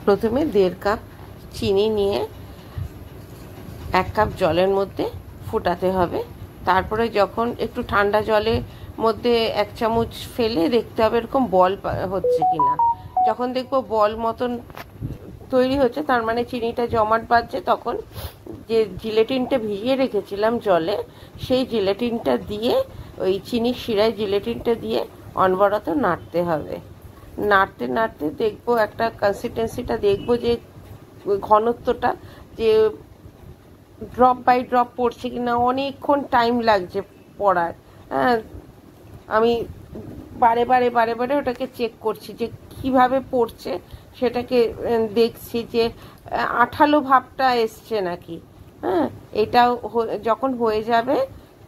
প্রথমে 1.5 কাপ চিনি নিয়ে 1 কাপ জলের মধ্যে ফোটাতে হবে। তারপরে যখন একটু ঠান্ডা জলের মধ্যে 1 চামচ ফেলে দেখতে হবে এরকম বল হচ্ছে কিনা। যখন দেখবো বল মতন তৈরি হচ্ছে তার মানে চিনিটা জমাট বাঁধছে, তখন যে জিলেটিনটা ভিজিয়ে রেখেছিলাম জলে সেই জিলেটিনটা দিয়ে, ওই চিনির শিরায় জিলেটিনটা দিয়ে অনবরত নাড়তে হবে। নাড়তে নাড়তে দেখবো একটা কনসিস্টেন্সিটা দেখবো যে ঘনত্বটা যে ড্রপ বাই ড্রপ পড়ছে কিনা। অনেকক্ষণ টাইম লাগছে পড়ার। হ্যাঁ, আমি বারে বারে ওটাকে চেক করছি যে কিভাবে পড়ছে, সেটাকে দেখছি যে আঠালো ভাবটা এসছে নাকি। হ্যাঁ, এটাও যখন হয়ে যাবে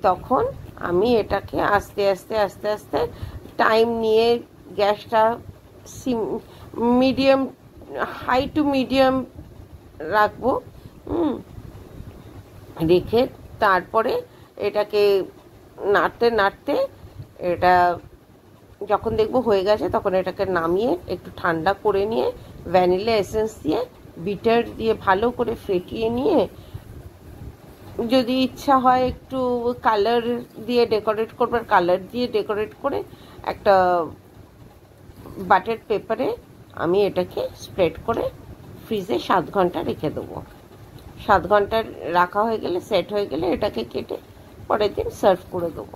তখন আমি এটাকে আস্তে আস্তে টাইম নিয়ে গ্যাসটা মিডিয়াম, হাই টু মিডিয়াম রাখবো। রেখে তারপরে এটাকে নাড়তে নাড়তে এটা যখন দেখবো হয়ে গেছে তখন এটাকে নামিয়ে একটু ঠান্ডা করে নিয়ে ভ্যানিলা এসেন্স দিয়ে বিটার দিয়ে ভালো করে ফেটিয়ে নিয়ে, যদি ইচ্ছা হয় একটু কালার দিয়ে ডেকোরেট করবার, কালার দিয়ে ডেকোরেট করে একটা বাটার পেপারে আমি এটাকে স্প্রেড করে ফ্রিজে 7 ঘন্টা রেখে দেবো। 7 ঘন্টা রাখা হয়ে গেলে, সেট হয়ে গেলে এটাকে কেটে পরের দিন সার্ভ করে দেবো।